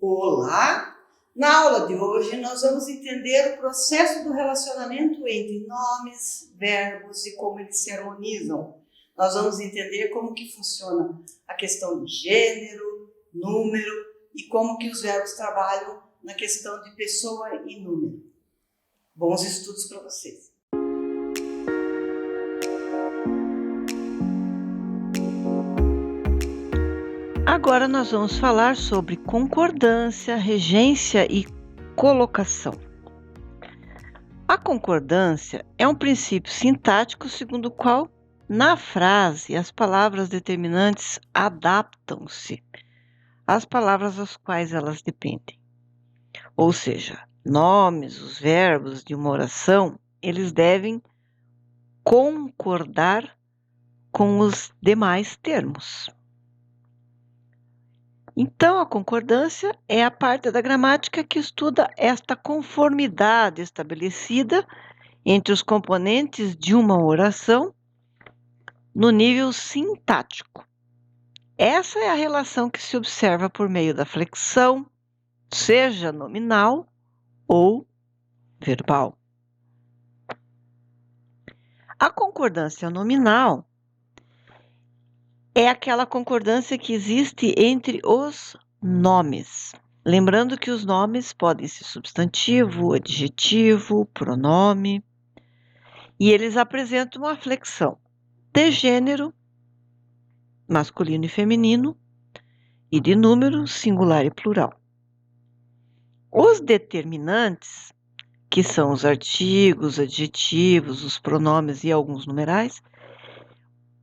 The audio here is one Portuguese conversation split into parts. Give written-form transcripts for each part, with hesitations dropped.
Olá! Na aula de hoje nós vamos entender o processo do relacionamento entre nomes, verbos e como eles se harmonizam. Nós vamos entender como que funciona a questão de gênero, número e como que os verbos trabalham na questão de pessoa e número. Bons estudos para vocês! Agora nós vamos falar sobre concordância, regência e colocação. A concordância é um princípio sintático segundo o qual, na frase, as palavras determinantes adaptam-se às palavras das quais elas dependem. Ou seja, nomes, os verbos de uma oração, eles devem concordar com os demais termos. Então, a concordância é a parte da gramática que estuda esta conformidade estabelecida entre os componentes de uma oração no nível sintático. Essa é a relação que se observa por meio da flexão, seja nominal ou verbal. A concordância nominal é aquela concordância que existe entre os nomes. Lembrando que os nomes podem ser substantivo, adjetivo, pronome, e eles apresentam uma flexão de gênero, masculino e feminino, e de número, singular e plural. Os determinantes, que são os artigos, adjetivos, os pronomes e alguns numerais,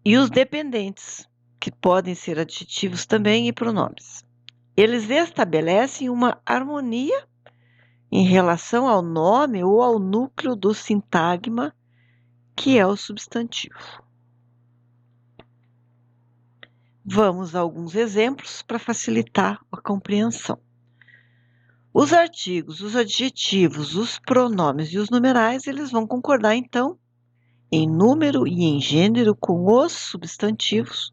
e os dependentes, que podem ser adjetivos também e pronomes. Eles estabelecem uma harmonia em relação ao nome ou ao núcleo do sintagma, que é o substantivo. Vamos a alguns exemplos para facilitar a compreensão. Os artigos, os adjetivos, os pronomes e os numerais, eles vão concordar, então, em número e em gênero com os substantivos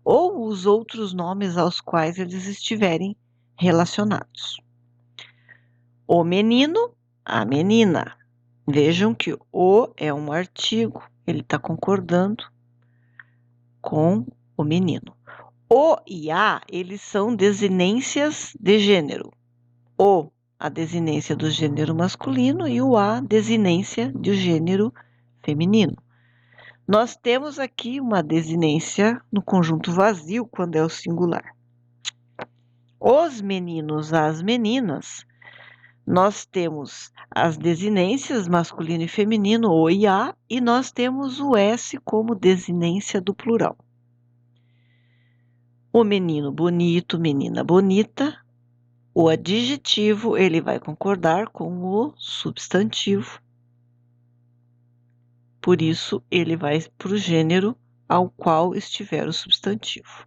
ou os outros nomes aos quais eles estiverem relacionados. O menino, a menina. Vejam que o é um artigo, ele está concordando com o menino. O e a, eles são desinências de gênero. O, a desinência do gênero masculino, e o a, desinência do gênero feminino. Nós temos aqui uma desinência no conjunto vazio, quando é o singular. Os meninos, as meninas, nós temos as desinências masculino e feminino, o e a, e nós temos o s como desinência do plural. O menino bonito, menina bonita, o adjetivo, ele vai concordar com o substantivo. Por isso, ele vai para o gênero ao qual estiver o substantivo.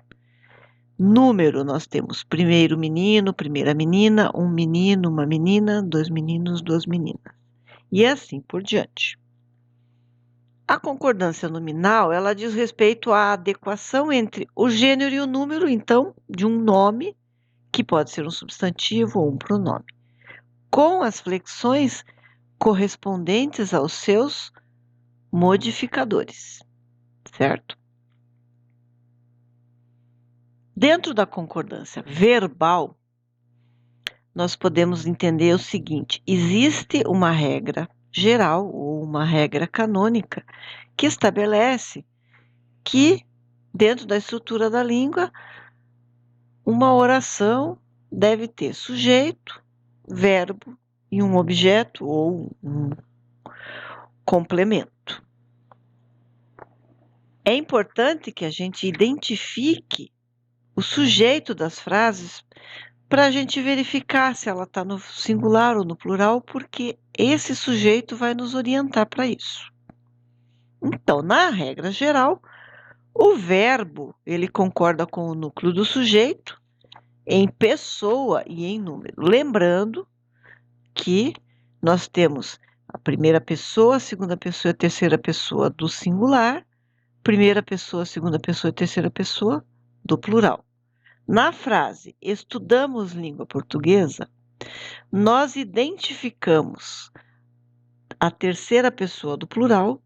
Número, nós temos primeiro menino, primeira menina, um menino, uma menina, dois meninos, duas meninas. E assim por diante. A concordância nominal, ela diz respeito à adequação entre o gênero e o número, então, de um nome, que pode ser um substantivo ou um pronome, com as flexões correspondentes aos seus modificadores, certo? Dentro da concordância verbal, nós podemos entender o seguinte: existe uma regra geral ou uma regra canônica que estabelece que, dentro da estrutura da língua, uma oração deve ter sujeito, verbo e um objeto ou um complemento. É importante que a gente identifique o sujeito das frases para a gente verificar se ela está no singular ou no plural, porque esse sujeito vai nos orientar para isso. Então, na regra geral, o verbo ele concorda com o núcleo do sujeito em pessoa e em número. Lembrando que nós temos a primeira pessoa, a segunda pessoa e a terceira pessoa do singular, primeira pessoa, segunda pessoa e terceira pessoa do plural. Na frase estudamos língua portuguesa, nós identificamos a terceira pessoa do plural.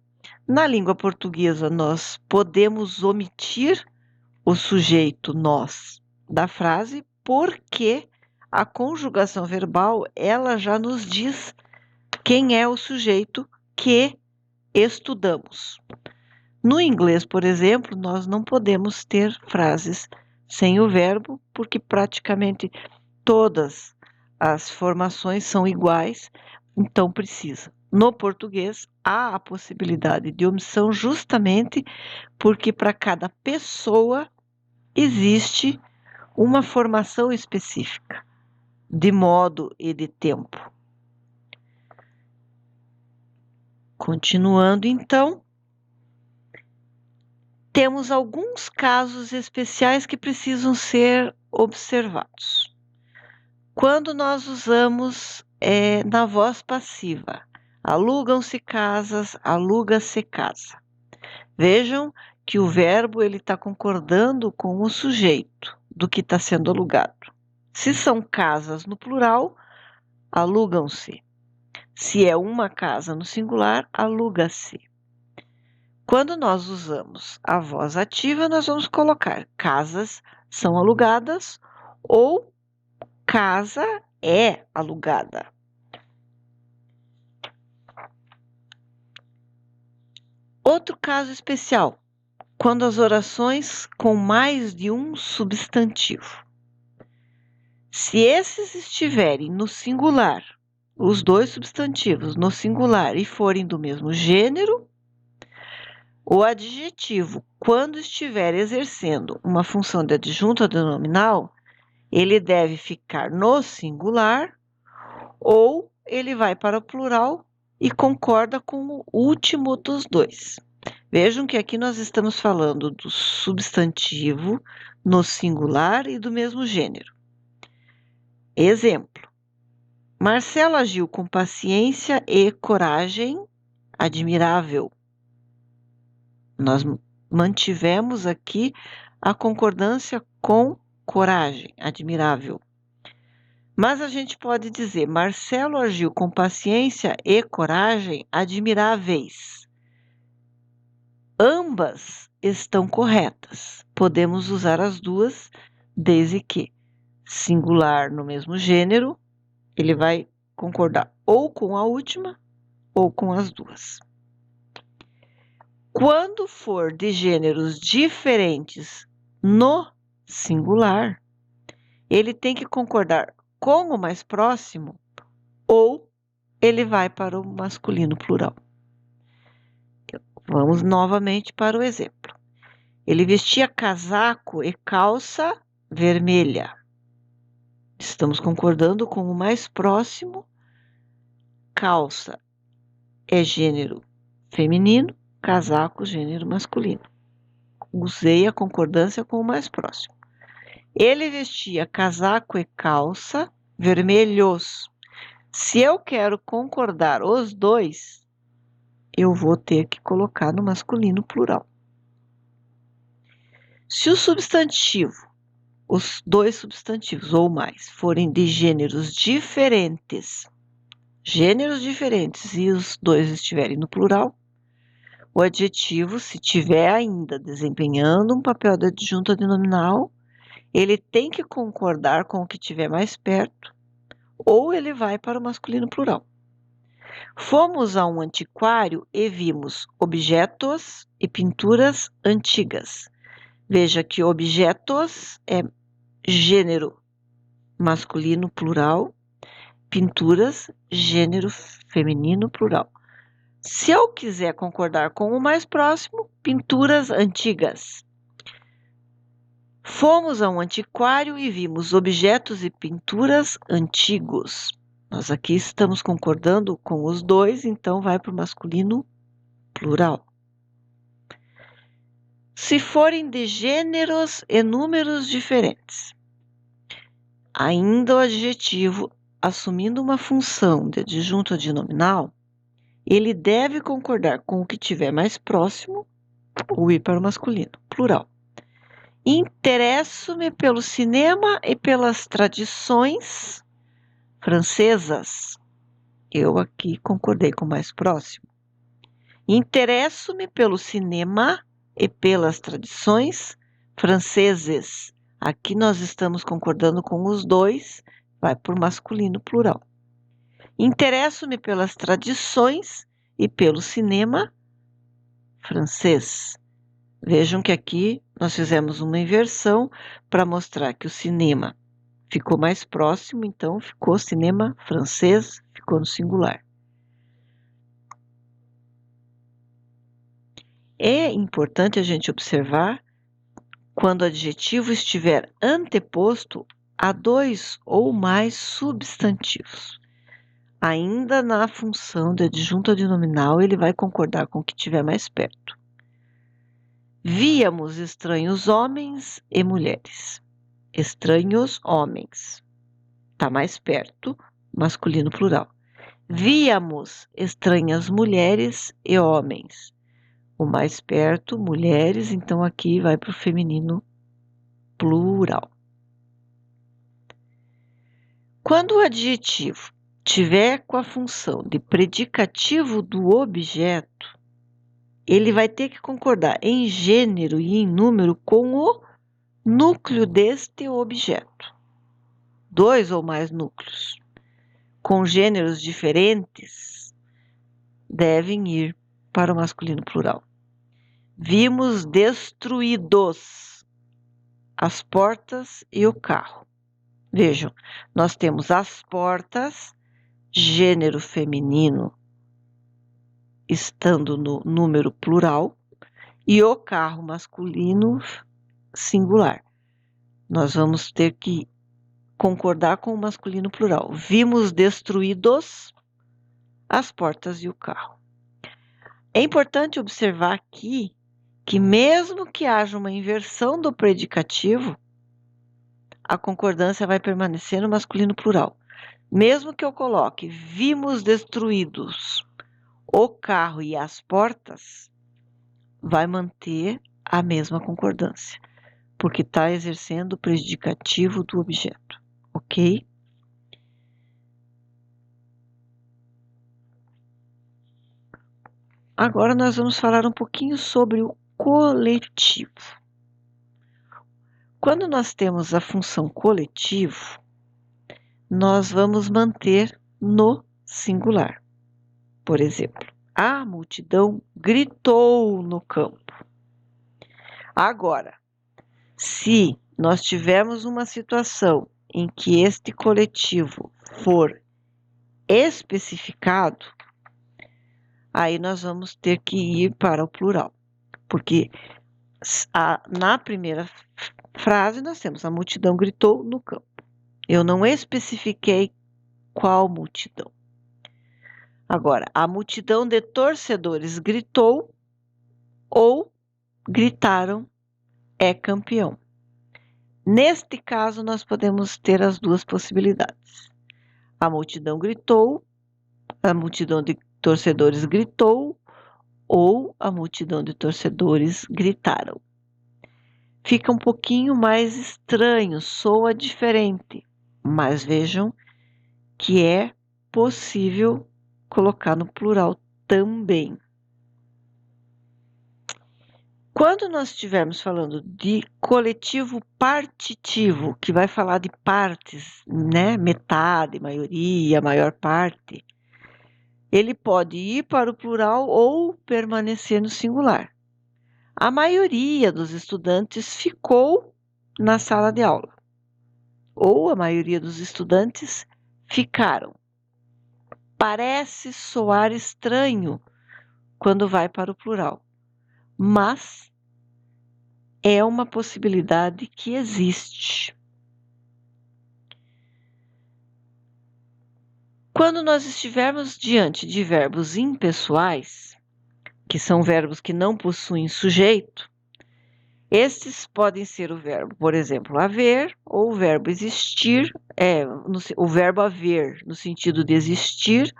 Na língua portuguesa, nós podemos omitir o sujeito nós da frase, porque a conjugação verbal, ela já nos diz quem é o sujeito que estudamos. No inglês, por exemplo, nós não podemos ter frases sem o verbo, porque praticamente todas as formações são iguais, então precisa. No português, há a possibilidade de omissão justamente porque para cada pessoa existe uma formação específica, de modo e de tempo. Continuando, então, temos alguns casos especiais que precisam ser observados. Quando nós usamos na voz passiva, alugam-se casas, aluga-se casa. Vejam que o verbo ele está concordando com o sujeito do que está sendo alugado. Se são casas no plural, alugam-se. Se é uma casa no singular, aluga-se. Quando nós usamos a voz ativa, nós vamos colocar casas são alugadas ou casa é alugada. Outro caso especial, quando as orações com mais de um substantivo. Se esses estiverem no singular, os dois substantivos no singular e forem do mesmo gênero, o adjetivo, quando estiver exercendo uma função de adjunto adnominal, ele deve ficar no singular ou ele vai para o plural e concorda com o último dos dois. Vejam que aqui nós estamos falando do substantivo no singular e do mesmo gênero. Exemplo: Marcelo agiu com paciência e coragem admirável. Nós mantivemos aqui a concordância com coragem, admirável. Mas a gente pode dizer, Marcelo agiu com paciência e coragem admiráveis. Ambas estão corretas. Podemos usar as duas, desde que singular no mesmo gênero, ele vai concordar ou com a última ou com as duas. Quando for de gêneros diferentes no singular, ele tem que concordar com o mais próximo ou ele vai para o masculino plural. Vamos novamente para o exemplo. Ele vestia casaco e calça vermelha. Estamos concordando com o mais próximo. Calça é gênero feminino, casaco, gênero masculino. Usei a concordância com o mais próximo. Ele vestia casaco e calça vermelhos. Se eu quero concordar os dois, eu vou ter que colocar no masculino plural. Se o substantivo, os dois substantivos ou mais, forem de gêneros diferentes, e os dois estiverem no plural, o adjetivo, se tiver ainda desempenhando um papel de adjunto adnominal, ele tem que concordar com o que estiver mais perto, ou ele vai para o masculino plural. Fomos a um antiquário e vimos objetos e pinturas antigas. Veja que objetos é gênero masculino plural, pinturas, gênero feminino plural. Se eu quiser concordar com o mais próximo, pinturas antigas. Fomos a um antiquário e vimos objetos e pinturas antigos. Nós aqui estamos concordando com os dois, então vai para o masculino plural. Se forem de gêneros e números diferentes, ainda o adjetivo, assumindo uma função de adjunto adnominal, ele deve concordar com o que tiver mais próximo ou ir para o masculino plural. Interesso-me pelo cinema e pelas tradições francesas. Eu aqui concordei com o mais próximo. Interesso-me pelo cinema e pelas tradições franceses. Aqui nós estamos concordando com os dois, vai por masculino plural. Interesso-me pelas tradições e pelo cinema francês. Vejam que aqui nós fizemos uma inversão para mostrar que o cinema ficou mais próximo, então ficou cinema francês, ficou no singular. É importante a gente observar quando o adjetivo estiver anteposto a dois ou mais substantivos. Ainda na função de adjunto adnominal, ele vai concordar com o que estiver mais perto. Víamos estranhos homens e mulheres. Estranhos homens. Está mais perto, masculino plural. Víamos estranhas mulheres e homens. O mais perto, mulheres, então aqui vai para o feminino plural. Quando o adjetivo tiver com a função de predicativo do objeto, ele vai ter que concordar em gênero e em número com o núcleo deste objeto. 2 ou mais núcleos com gêneros diferentes devem ir para o masculino plural. Vimos destruídos as portas e o carro. Vejam, nós temos as portas, gênero feminino, estando no número plural, e o carro masculino singular. Nós vamos ter que concordar com o masculino plural. Vimos destruídos as portas e o carro. É importante observar aqui que mesmo que haja uma inversão do predicativo, a concordância vai permanecer no masculino plural. Mesmo que eu coloque vimos destruídos o carro e as portas, vai manter a mesma concordância, porque está exercendo o predicativo do objeto, ok? Agora nós vamos falar um pouquinho sobre o coletivo. Quando nós temos a função coletivo, nós vamos manter no singular. Por exemplo, a multidão gritou no campo. Agora, se nós tivermos uma situação em que este coletivo for especificado, aí nós vamos ter que ir para o plural, porque na primeira frase nós temos a multidão gritou no campo. Eu não especifiquei qual multidão. Agora, a multidão de torcedores gritou ou gritaram é campeão. Neste caso, nós podemos ter as duas possibilidades. A multidão gritou, a multidão de torcedores gritou ou a multidão de torcedores gritaram. Fica um pouquinho mais estranho, soa diferente, mas vejam que é possível colocar no plural também. Quando nós estivermos falando de coletivo partitivo, que vai falar de partes, né? Metade, maioria, maior parte, ele pode ir para o plural ou permanecer no singular. A maioria dos estudantes ficou na sala de aula, ou a maioria dos estudantes ficaram. Parece soar estranho quando vai para o plural, mas é uma possibilidade que existe. Quando nós estivermos diante de verbos impessoais, que são verbos que não possuem sujeito, estes podem ser o verbo, por exemplo, haver, ou o verbo existir, o verbo haver, no sentido de existir,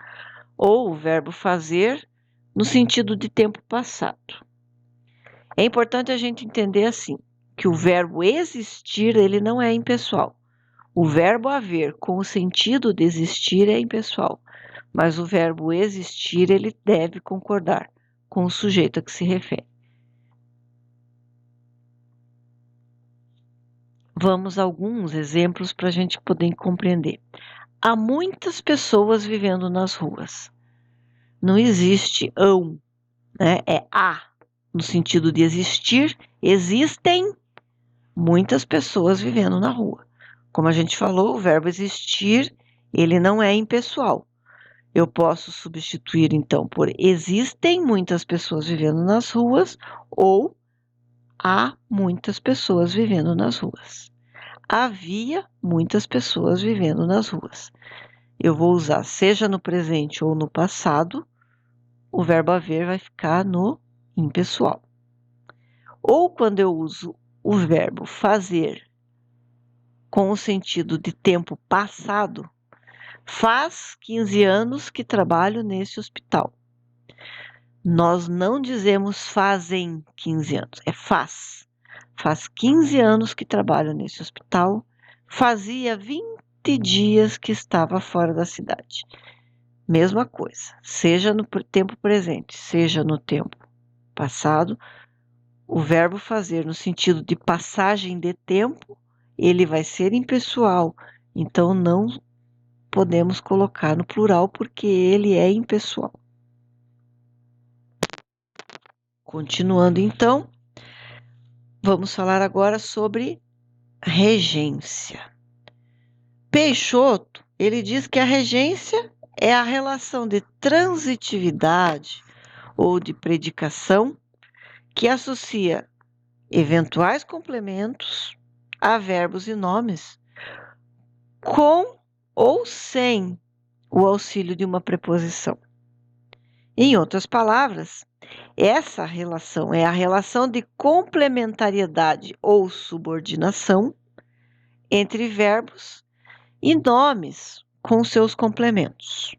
ou o verbo fazer, no sentido de tempo passado. É importante a gente entender assim, que o verbo existir, ele não é impessoal. O verbo haver, com o sentido de existir, é impessoal, mas o verbo existir, ele deve concordar com o sujeito a que se refere. Vamos a alguns exemplos para a gente poder compreender. Há muitas pessoas vivendo nas ruas. Não existe ão, né? É há, no sentido de existir. Existem muitas pessoas vivendo na rua. Como a gente falou, o verbo existir, ele não é impessoal. Eu posso substituir, então, por existem muitas pessoas vivendo nas ruas ou há muitas pessoas vivendo nas ruas. Havia muitas pessoas vivendo nas ruas. Eu vou usar seja no presente ou no passado, o verbo haver vai ficar no impessoal. Ou quando eu uso o verbo fazer com o sentido de tempo passado, faz 15 anos que trabalho nesse hospital. Nós não dizemos fazem 15 anos, é faz. Faz 15 anos que trabalho nesse hospital, fazia 20 dias que estava fora da cidade. Mesma coisa, seja no tempo presente, seja no tempo passado, o verbo fazer no sentido de passagem de tempo, ele vai ser impessoal, então não podemos colocar no plural porque ele é impessoal. Continuando então, vamos falar agora sobre regência. Peixoto, ele diz que a regência é a relação de transitividade ou de predicação que associa eventuais complementos a verbos e nomes com ou sem o auxílio de uma preposição. Em outras palavras, essa relação é a relação de complementariedade ou subordinação entre verbos e nomes com seus complementos.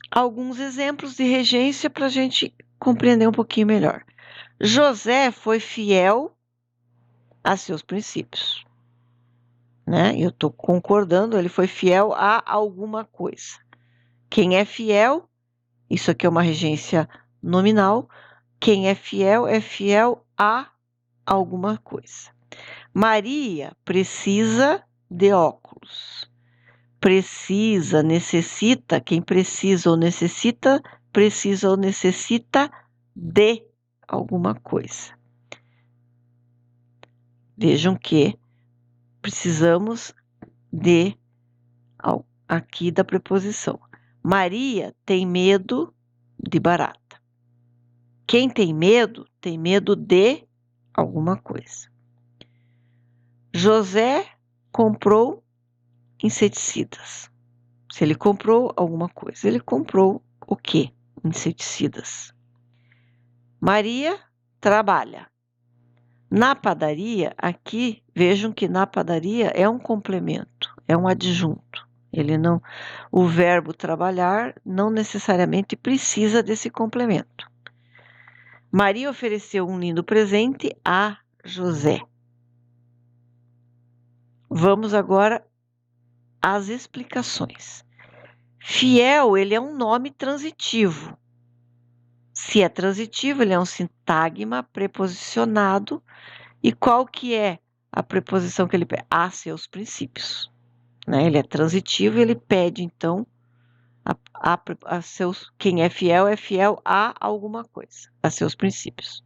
Alguns exemplos de regência para a gente compreender um pouquinho melhor. José foi fiel a seus princípios. Né? Eu estou concordando, ele foi fiel a alguma coisa. Quem é fiel, isso aqui é uma regência nominal, quem é fiel a alguma coisa. Maria precisa de óculos. Precisa, necessita, quem precisa ou necessita de alguma coisa. Vejam que precisamos de aqui da preposição. Maria tem medo de barata. Quem tem medo de alguma coisa. José comprou inseticidas. Se ele comprou alguma coisa, ele comprou o quê? Inseticidas. Maria trabalha. Na padaria, aqui, vejam que na padaria é um complemento, é um adjunto. O verbo trabalhar não necessariamente precisa desse complemento. Maria ofereceu um lindo presente a José. Vamos agora às explicações. Fiel, ele é um nome transitivo. Se é transitivo, ele é um sintagma preposicionado. E qual que é a preposição que ele pede? A seus princípios. Né? Ele é transitivo, ele pede, então, a seus, quem é fiel a alguma coisa, a seus princípios.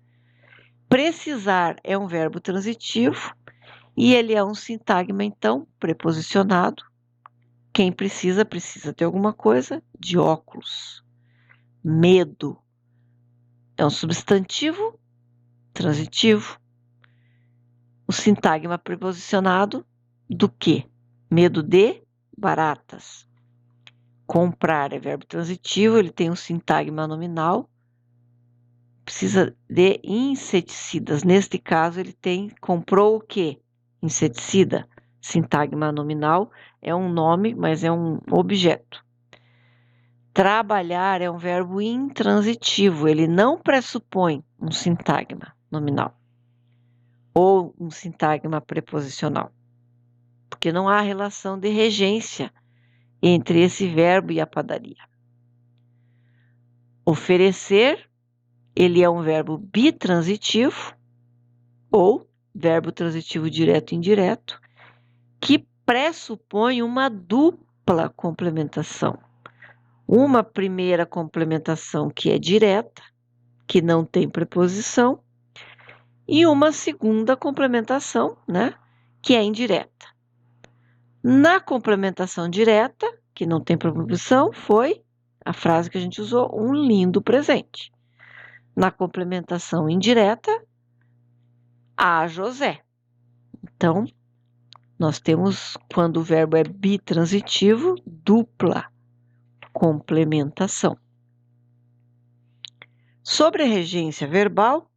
Precisar é um verbo transitivo e ele é um sintagma, então, preposicionado. Quem precisa de alguma coisa, de óculos. Medo é um substantivo transitivo. O sintagma preposicionado do quê? Medo de baratas. Comprar é verbo transitivo, ele tem um sintagma nominal. Precisa de inseticidas. Neste caso, ele comprou o quê? Inseticida. Sintagma nominal é um nome, mas é um objeto. Trabalhar é um verbo intransitivo, ele não pressupõe um sintagma nominal ou um sintagma preposicional, porque não há relação de regência entre esse verbo e a padaria. Oferecer, ele é um verbo bitransitivo ou verbo transitivo direto e indireto, que pressupõe uma dupla complementação. Uma primeira complementação que é direta, que não tem preposição, e uma segunda complementação, né, que é indireta. Na complementação direta, que não tem preposição, foi a frase que a gente usou, um lindo presente. Na complementação indireta, a José. Então, nós temos, quando o verbo é bitransitivo, dupla complementação. Sobre a regência verbal,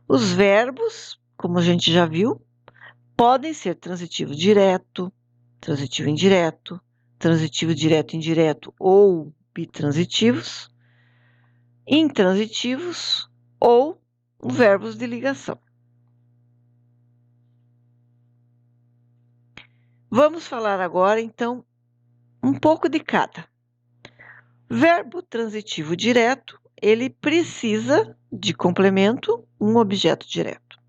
os verbos, como a gente já viu, podem ser transitivo direto, transitivo indireto, transitivo direto e indireto ou bitransitivos, intransitivos ou verbos de ligação. Vamos falar agora, então, um pouco de cada. Verbo transitivo direto, ele precisa de complemento, um objeto direto.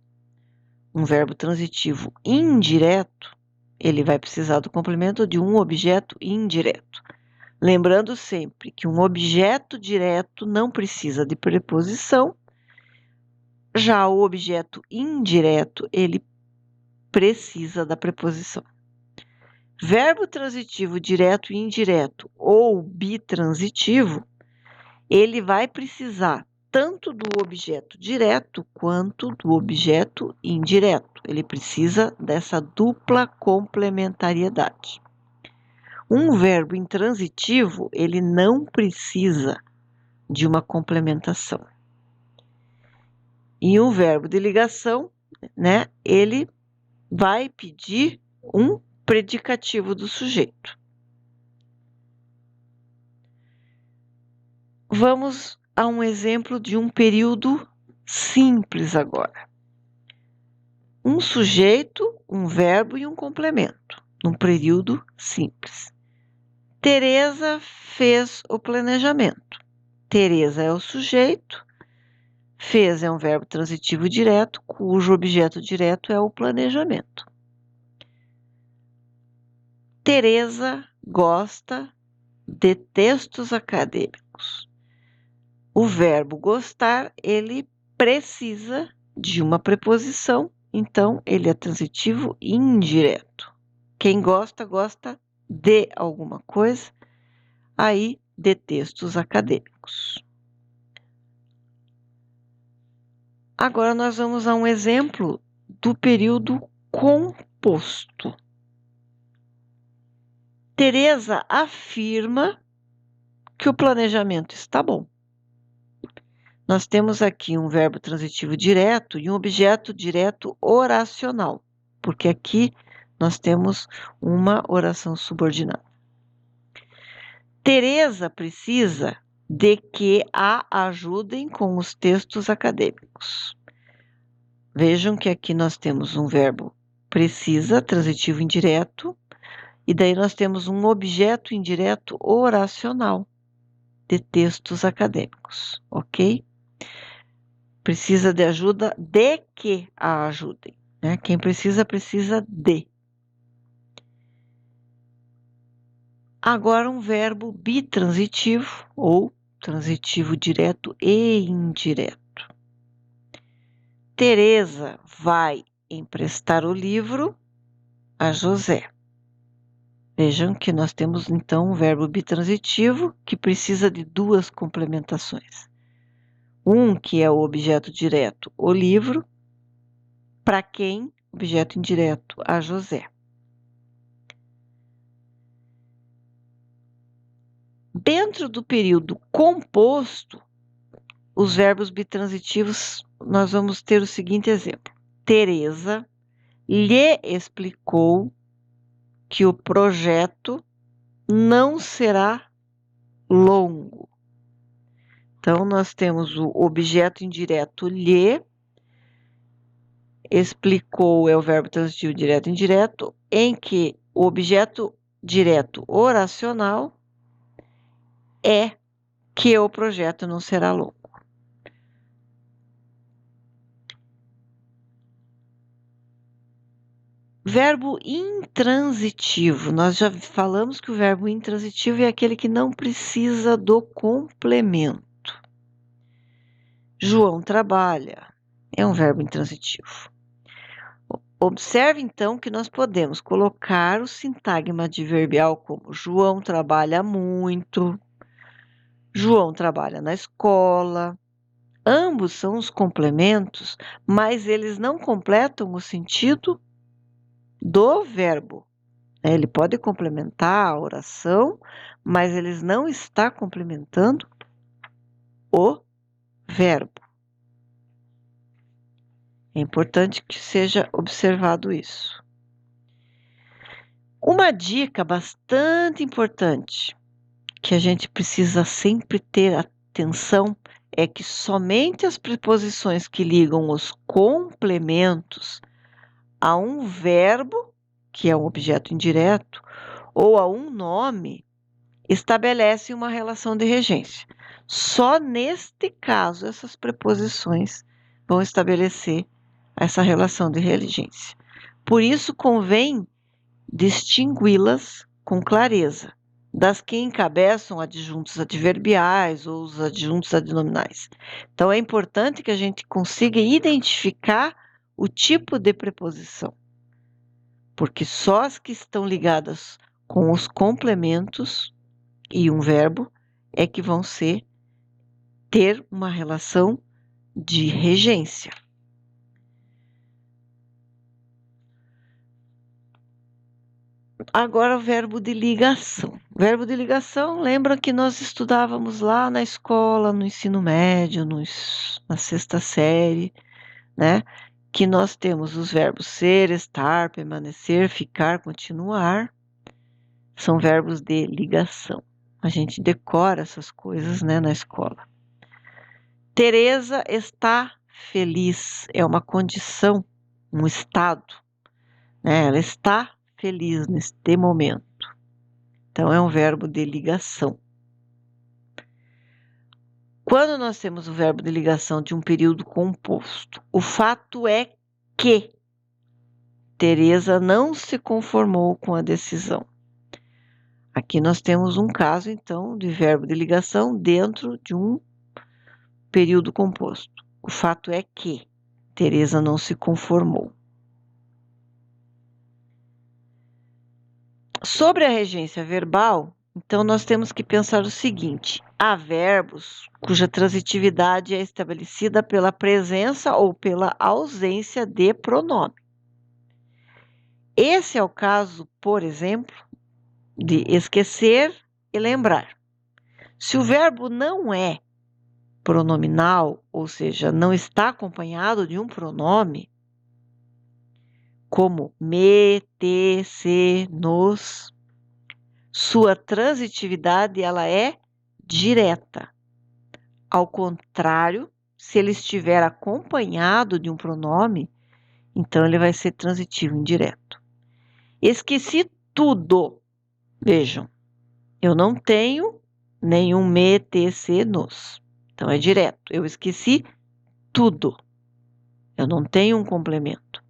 Um verbo transitivo indireto, ele vai precisar do complemento de um objeto indireto. Lembrando sempre que um objeto direto não precisa de preposição, já o objeto indireto, ele precisa da preposição. Verbo transitivo direto e indireto ou bitransitivo, ele vai precisar tanto do objeto direto quanto do objeto indireto. Ele precisa dessa dupla complementariedade. Um verbo intransitivo, ele não precisa de uma complementação. E um verbo de ligação, né, ele vai pedir um predicativo do sujeito. Vamos a um exemplo de um período simples agora. Um sujeito, um verbo e um complemento, num período simples. Teresa fez o planejamento. Teresa é o sujeito, fez é um verbo transitivo direto, cujo objeto direto é o planejamento. Teresa gosta de textos acadêmicos. O verbo gostar, ele precisa de uma preposição, então ele é transitivo indireto. Quem gosta, gosta de alguma coisa, aí de textos acadêmicos. Agora nós vamos a um exemplo do período composto. Teresa afirma que o planejamento está bom. Nós temos aqui um verbo transitivo direto e um objeto direto oracional, porque aqui nós temos uma oração subordinada. Teresa precisa de que a ajudem com os textos acadêmicos. Vejam que aqui nós temos um verbo precisa, transitivo indireto, e daí nós temos um objeto indireto oracional de textos acadêmicos, ok? Precisa de ajuda de que a ajudem, né? Quem precisa, precisa de. Agora um verbo bitransitivo ou transitivo direto e indireto. Teresa vai emprestar o livro a José. Vejam que nós temos então um verbo bitransitivo que precisa de duas complementações. Um que é o objeto direto, o livro, para quem? Objeto indireto, a José. Dentro do período composto, os verbos bitransitivos, nós vamos ter o seguinte exemplo. Teresa lhe explicou que o projeto não será longo. Então, nós temos o objeto indireto lhe, explicou é o verbo transitivo direto e indireto, em que o objeto direto oracional é que o projeto não será longo. Verbo intransitivo. Nós já falamos que o verbo intransitivo é aquele que não precisa do complemento. João trabalha. É um verbo intransitivo. Observe, então, que nós podemos colocar o sintagma adverbial como João trabalha muito, João trabalha na escola. Ambos são os complementos, mas eles não completam o sentido do verbo. Ele pode complementar a oração, mas ele não está complementando o verbo. É importante que seja observado isso. Uma dica bastante importante que a gente precisa sempre ter atenção é que somente as preposições que ligam os complementos a um verbo, que é um objeto indireto, ou a um nome, estabelecem uma relação de regência. Só neste caso essas preposições vão estabelecer essa relação de regência. Por isso convém distingui-las com clareza das que encabeçam adjuntos adverbiais ou os adjuntos adnominais. Então é importante que a gente consiga identificar o tipo de preposição, porque só as que estão ligadas com os complementos e um verbo é que vão ter uma relação de regência. Agora o verbo de ligação. O verbo de ligação, lembra que nós estudávamos lá na escola, no ensino médio, na sexta série, né? Que nós temos os verbos ser, estar, permanecer, ficar, continuar. São verbos de ligação. A gente decora essas coisas, né, na escola. Teresa está feliz. É uma condição, um estado, né? Ela está feliz neste momento. Então, é um verbo de ligação. Quando nós temos o verbo de ligação de um período composto, o fato é que Teresa não se conformou com a decisão. Aqui nós temos um caso, então, de verbo de ligação dentro de um período composto. O fato é que Teresa não se conformou. Sobre a regência verbal, então nós temos que pensar o seguinte: há verbos cuja transitividade é estabelecida pela presença ou pela ausência de pronome. Esse é o caso, por exemplo, de esquecer e lembrar. Se o verbo não é pronominal, ou seja, não está acompanhado de um pronome, como me, te, se, nos, sua transitividade ela é direta. Ao contrário, se ele estiver acompanhado de um pronome, então ele vai ser transitivo indireto. Esqueci tudo. Vejam, eu não tenho nenhum me, te, se, nos. Então é direto. Eu esqueci tudo. Eu não tenho um complemento.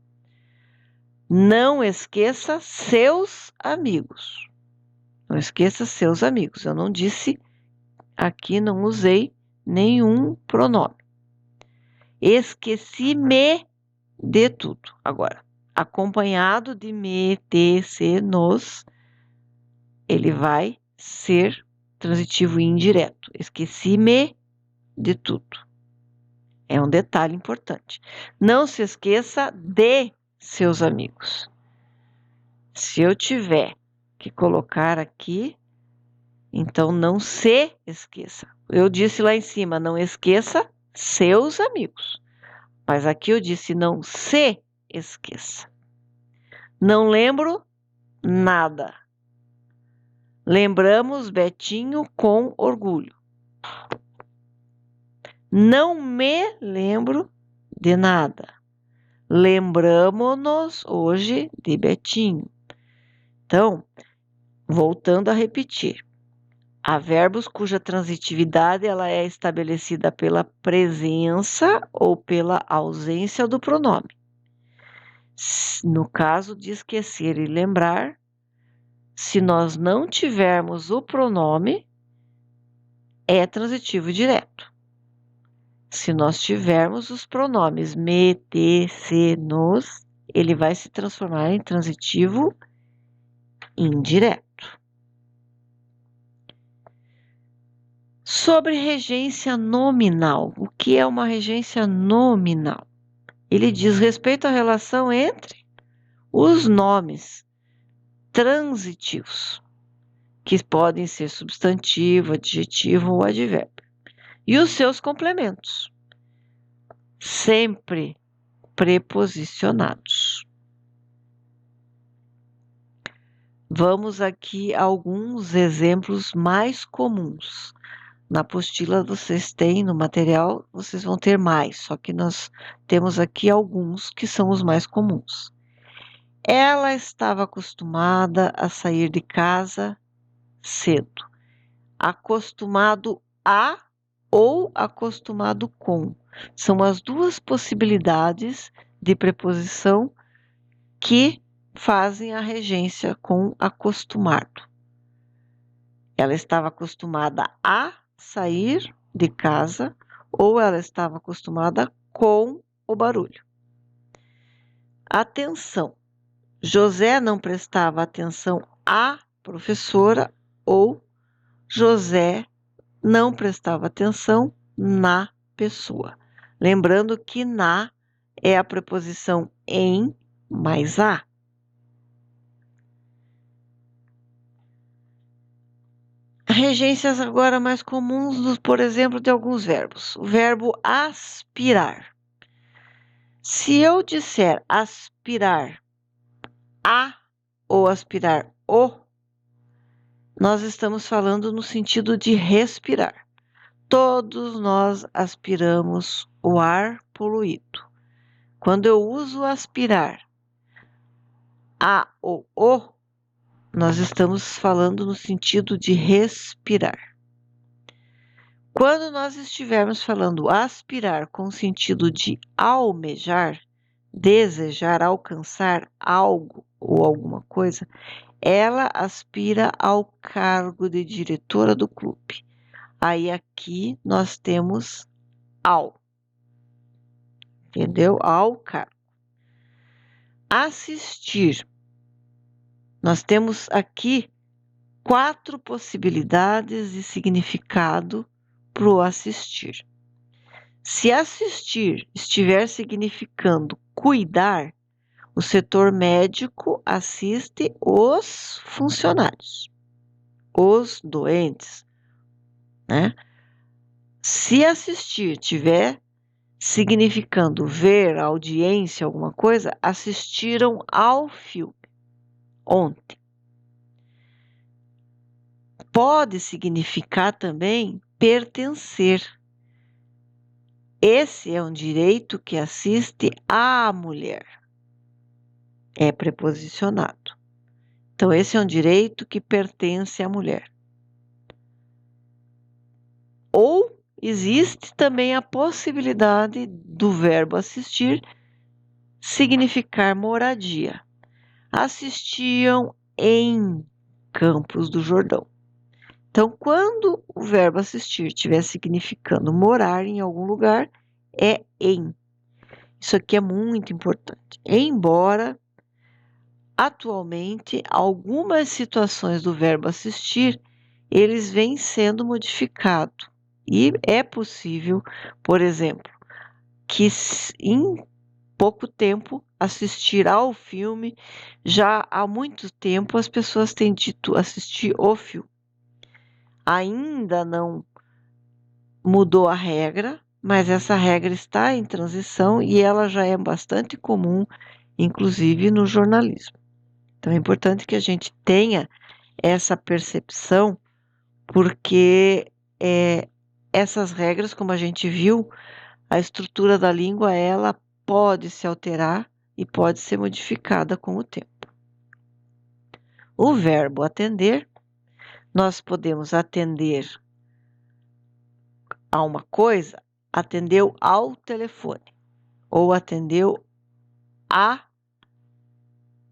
Não esqueça seus amigos. Não esqueça seus amigos. Eu não disse, aqui não usei nenhum pronome. Esqueci-me de tudo. Agora, acompanhado de me, te, se, nos, ele vai ser transitivo indireto. Esqueci-me de tudo. É um detalhe importante. Não se esqueça de seus amigos. Se eu tiver que colocar aqui, então não se esqueça. Eu disse lá em cima, não esqueça seus amigos. Mas aqui eu disse não se esqueça. Não lembro nada. Lembramos Betinho com orgulho. Não me lembro de nada. Lembramos-nos hoje de Betinho. Então, voltando a repetir. Há verbos cuja transitividade ela é estabelecida pela presença ou pela ausência do pronome. No caso de esquecer e lembrar, se nós não tivermos o pronome, é transitivo direto. Se nós tivermos os pronomes me, te, se, nos, ele vai se transformar em transitivo indireto. Sobre regência nominal. O que é uma regência nominal? Ele diz respeito à relação entre os nomes transitivos, que podem ser substantivo, adjetivo ou advérbio, e os seus complementos, sempre preposicionados. Vamos aqui a alguns exemplos mais comuns. Na apostila vocês têm, no material, vocês vão ter mais, só que nós temos aqui alguns que são os mais comuns. Ela estava acostumada a sair de casa cedo. Acostumado a ou acostumado com. São as duas possibilidades de preposição que fazem a regência com acostumado. Ela estava acostumada a sair de casa ou ela estava acostumada com o barulho. Atenção. José não prestava atenção à professora ou José não prestava atenção na pessoa. Lembrando que na é a preposição em mais a. Regências agora mais comuns, por exemplo, de alguns verbos. O verbo aspirar. Se eu disser aspirar a ou aspirar o, nós estamos falando no sentido de respirar. Todos nós aspiramos o ar poluído. Quando eu uso aspirar a ou o, nós estamos falando no sentido de respirar. Quando nós estivermos falando aspirar com o sentido de almejar, desejar, alcançar algo ou alguma coisa, ela aspira ao cargo de diretora do clube. Aí aqui nós temos ao. Entendeu? Ao cargo. Assistir. Nós temos aqui 4 possibilidades de significado para o assistir. Se assistir estiver significando cuidar, o setor médico assiste os funcionários, os doentes, né? Se assistir tiver significando ver, audiência, alguma coisa, assistiram ao filme ontem. Pode significar também pertencer. Esse é um direito que assiste à mulher. É preposicionado. Então, esse é um direito que pertence à mulher. Ou existe também a possibilidade do verbo assistir significar moradia. Assistiam em Campos do Jordão. Então, quando o verbo assistir estiver significando morar em algum lugar, é em. Isso aqui é muito importante. Embora, atualmente, algumas situações do verbo assistir, eles vêm sendo modificados. E é possível, por exemplo, que em pouco tempo assistir ao filme, já há muito tempo as pessoas têm dito assistir o filme. Ainda não mudou a regra, mas essa regra está em transição e ela já é bastante comum, inclusive no jornalismo. Então é importante que a gente tenha essa percepção, porque essas regras, como a gente viu, a estrutura da língua, ela pode se alterar e pode ser modificada com o tempo. O verbo atender, nós podemos atender a uma coisa, atendeu ao telefone, ou atendeu a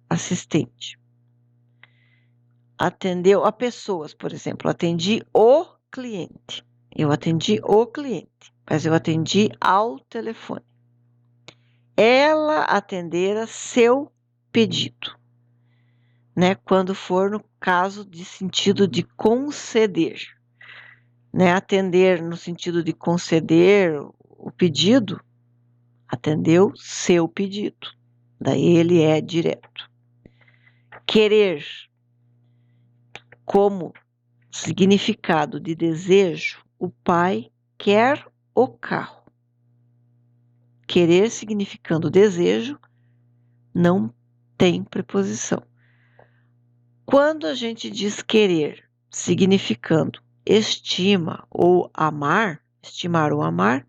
assistente. Atendeu a pessoas, por exemplo, atendi o cliente. Eu atendi o cliente, mas eu atendi ao telefone. Ela atendera seu pedido, né? Quando for no caso de sentido de conceder, né? Atender no sentido de conceder o pedido, atendeu seu pedido. Daí ele é direto. Querer, como significado de desejo, o pai quer o carro. Querer significando desejo, não tem preposição. Quando a gente diz querer significando estima ou amar, estimar ou amar,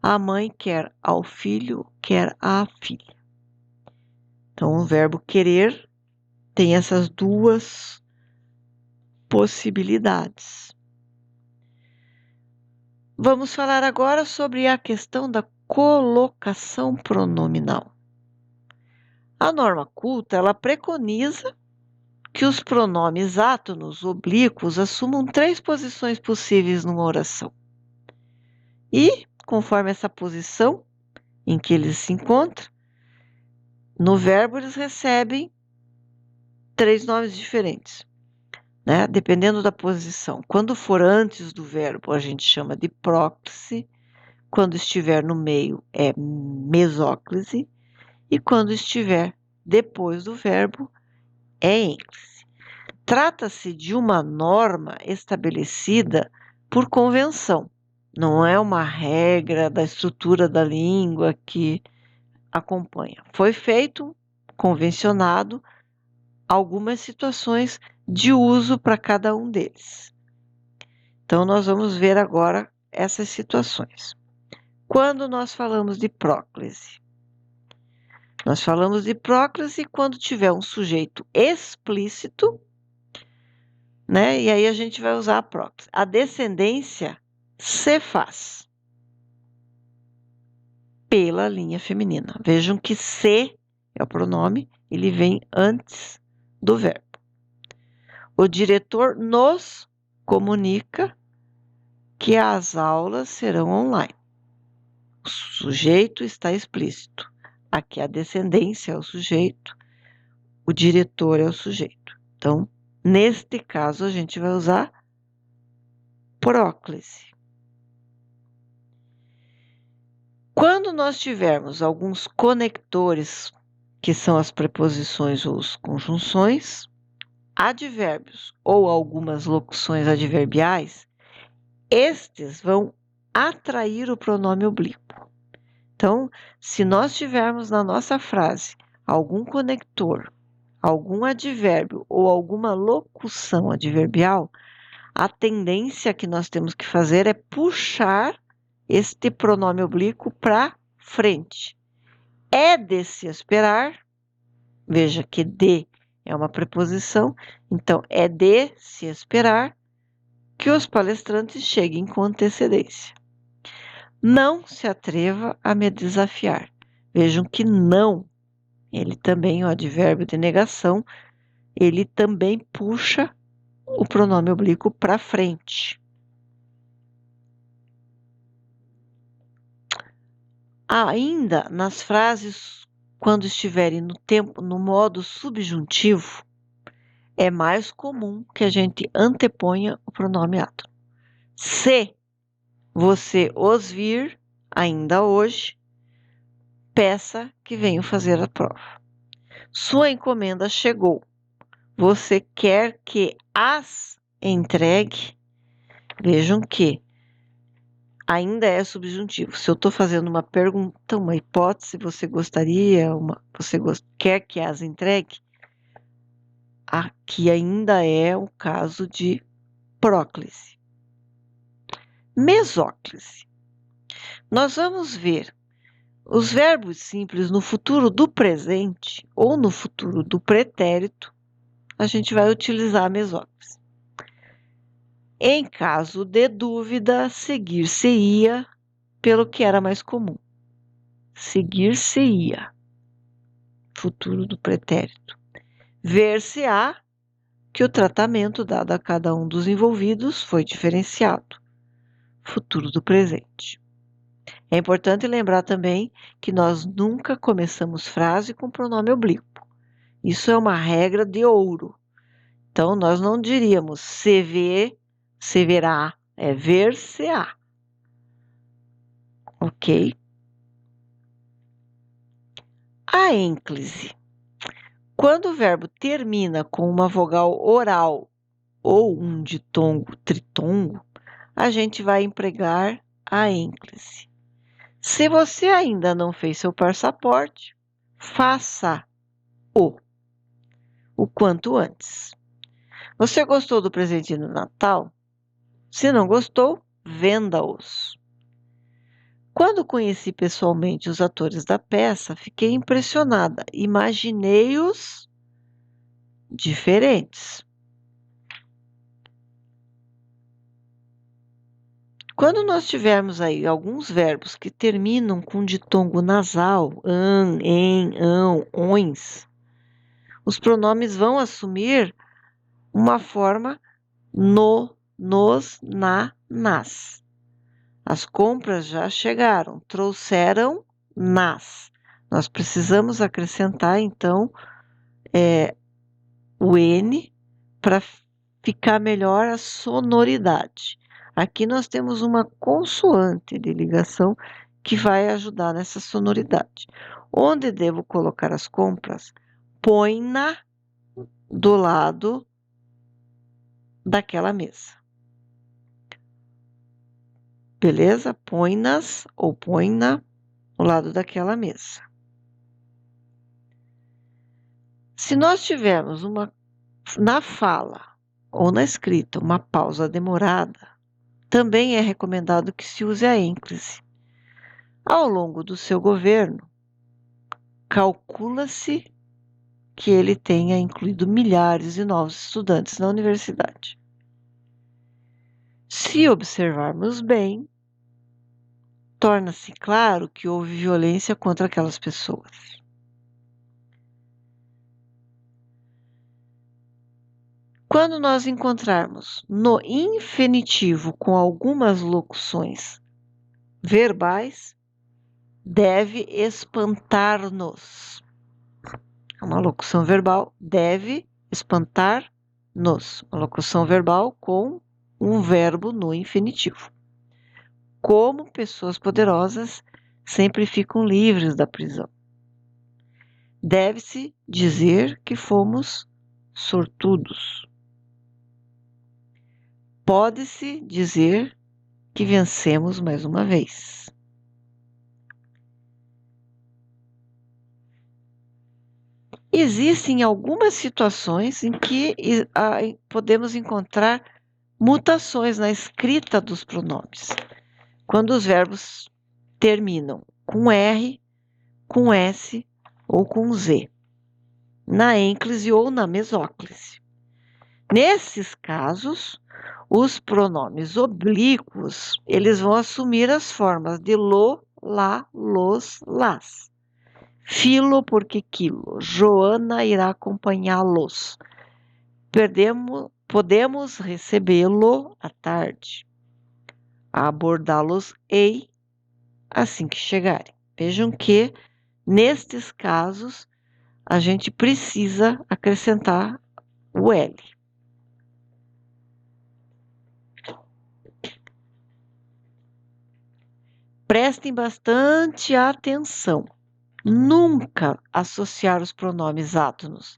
a mãe quer ao filho, quer à filha. Então, o verbo querer tem essas duas possibilidades. Vamos falar agora sobre a questão da colocação pronominal. A norma culta, ela preconiza que os pronomes átonos oblíquos assumam 3 posições possíveis numa oração. E, conforme essa posição em que eles se encontram, no verbo eles recebem 3 nomes diferentes, né? Dependendo da posição. Quando for antes do verbo, a gente chama de próclise. Quando estiver no meio, é mesóclise. E quando estiver depois do verbo, é ênclise. Trata-se de uma norma estabelecida por convenção. Não é uma regra da estrutura da língua que acompanha. Foi feito, convencionado, algumas situações de uso para cada um deles. Então, nós vamos ver agora essas situações. Quando nós falamos de próclise? Nós falamos de próclise quando tiver um sujeito explícito, né? E aí a gente vai usar a próclise. A descendência se faz pela linha feminina. Vejam que se é o pronome, ele vem antes do verbo. O diretor nos comunica que as aulas serão online. O sujeito está explícito. Aqui a descendência é o sujeito, o diretor é o sujeito. Então, neste caso, a gente vai usar próclise. Quando nós tivermos alguns conectores, que são as preposições ou as conjunções, advérbios ou algumas locuções adverbiais, estes vão atrair o pronome oblíquo. Então, se nós tivermos na nossa frase algum conector, algum advérbio ou alguma locução adverbial, a tendência que nós temos que fazer é puxar este pronome oblíquo para frente. É de se esperar, veja que de é uma preposição, então é de se esperar que os palestrantes cheguem com antecedência. Não se atreva a me desafiar. Vejam que não, ele também, o advérbio de negação, ele também puxa o pronome oblíquo para frente. Ainda nas frases, quando estiverem no modo subjuntivo, é mais comum que a gente anteponha o pronome átono. Se você os vir ainda hoje, peça que venham fazer a prova. Sua encomenda chegou. Você quer que as entregue? Vejam que ainda é subjuntivo. Se eu estou fazendo uma pergunta, uma hipótese, você gostaria, quer que as entregue? aqui ainda é o caso de próclise. Mesóclise. Nós vamos ver os verbos simples no futuro do presente ou no futuro do pretérito, a gente vai utilizar a mesóclise. Em caso de dúvida, seguir-se-ia pelo que era mais comum. Seguir-se-ia, futuro do pretérito. Ver-se-á que o tratamento dado a cada um dos envolvidos foi diferenciado, futuro do presente. É importante lembrar também que nós nunca começamos frase com pronome oblíquo. Isso é uma regra de ouro. Então, nós não diríamos se vê, se verá, é ver-se-á. Ok? A ênclise. Quando o verbo termina com uma vogal oral ou um ditongo, tritongo, a gente vai empregar a ênclise. Se você ainda não fez seu passaporte, faça-o o quanto antes. Você gostou do presente do Natal? Se não gostou, venda-os. Quando conheci pessoalmente os atores da peça, fiquei impressionada. Imaginei-os diferentes. Quando nós tivermos aí alguns verbos que terminam com ditongo nasal, an, em, ão, ões, os pronomes vão assumir uma forma no, nos, na, nas. As compras já chegaram, trouxeram nas. Nós precisamos acrescentar, então, o N para ficar melhor a sonoridade. Aqui nós temos uma consoante de ligação que vai ajudar nessa sonoridade. Onde devo colocar as compras? Põe-na do lado daquela mesa. Beleza? Põe-nas ou põe-na do lado daquela mesa. Se nós tivermos na fala ou na escrita uma pausa demorada, também é recomendado que se use a ênclise. Ao longo do seu governo, calcula-se que ele tenha incluído milhares de novos estudantes na universidade. Se observarmos bem, torna-se claro que houve violência contra aquelas pessoas. Quando nós encontrarmos no infinitivo com algumas locuções verbais, deve espantar-nos. Uma locução verbal deve espantar-nos. Uma locução verbal com um verbo no infinitivo. Como pessoas poderosas sempre ficam livres da prisão. Deve-se dizer que fomos sortudos. Pode-se dizer que vencemos mais uma vez. Existem algumas situações em que podemos encontrar mutações na escrita dos pronomes. Quando os verbos terminam com R, com S ou com Z, na ênclise ou na mesóclise. Nesses casos, os pronomes oblíquos, eles vão assumir as formas de lo, lá, los, las. Filo porque quilo. Joana irá acompanhá-los. Podemos recebê-lo à tarde. Abordá-los-ei assim que chegarem. Vejam que, nestes casos, a gente precisa acrescentar o L. Prestem bastante atenção. Nunca associar os pronomes átonos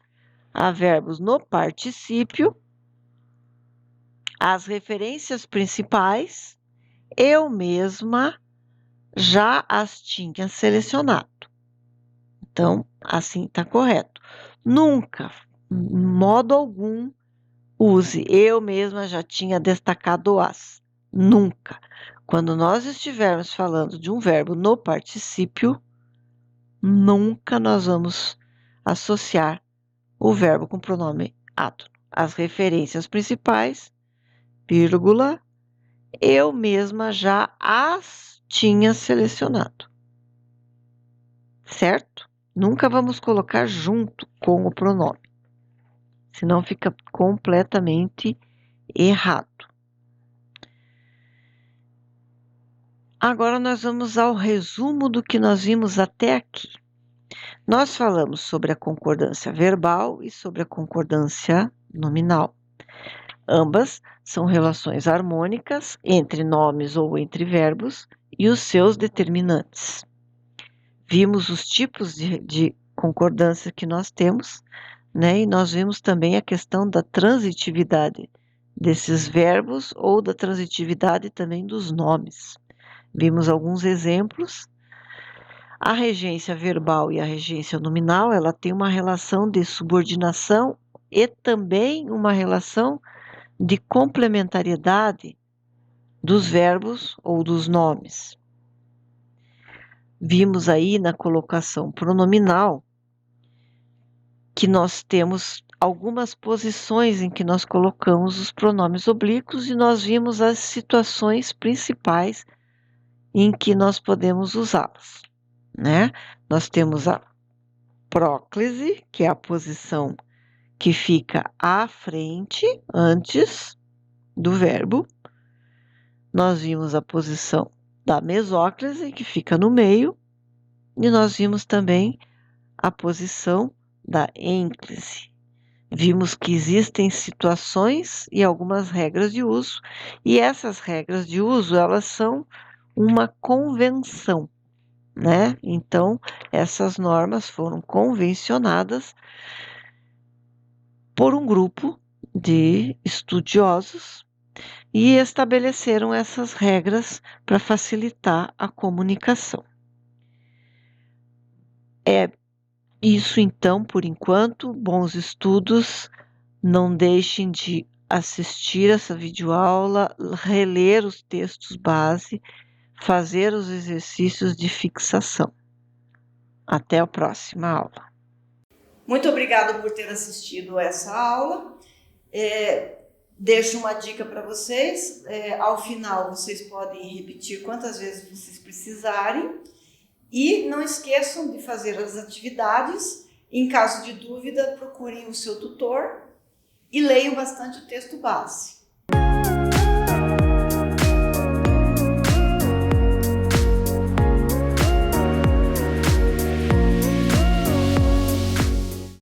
a verbos no particípio, as referências principais, eu mesma já as tinha selecionado. Então, assim está correto. Nunca em modo algum, use eu mesma já tinha destacado as. Nunca. Quando nós estivermos falando de um verbo no particípio, nunca nós vamos associar o verbo com o pronome átono. As referências principais, vírgula, eu mesma já as tinha selecionado. Certo? Nunca vamos colocar junto com o pronome, senão fica completamente errado. Agora nós vamos ao resumo do que nós vimos até aqui. Nós falamos sobre a concordância verbal e sobre a concordância nominal. Ambas são relações harmônicas entre nomes ou entre verbos e os seus determinantes. Vimos os tipos de concordância que nós temos, né? E nós vimos também a questão da transitividade desses verbos ou da transitividade também dos nomes. Vimos alguns exemplos. A regência verbal e a regência nominal, ela tem uma relação de subordinação e também uma relação de complementariedade dos verbos ou dos nomes. Vimos aí na colocação pronominal que nós temos algumas posições em que nós colocamos os pronomes oblíquos e nós vimos as situações principais em que nós podemos usá-los, né? Nós temos a próclise, que é a posição que fica à frente, antes do verbo. Nós vimos a posição da mesóclise, que fica no meio, e nós vimos também a posição da ênclise. Vimos que existem situações e algumas regras de uso, e essas regras de uso, elas são uma convenção, né? Então, essas normas foram convencionadas por um grupo de estudiosos e estabeleceram essas regras para facilitar a comunicação. É isso então, por enquanto. Bons estudos. Não deixem de assistir essa videoaula, reler os textos base, fazer os exercícios de fixação. Até a próxima aula. Muito obrigada por ter assistido essa aula. Deixo uma dica para vocês. Ao final, vocês podem repetir quantas vezes vocês precisarem. E não esqueçam de fazer as atividades. Em caso de dúvida, procurem o seu tutor e leiam bastante o texto base.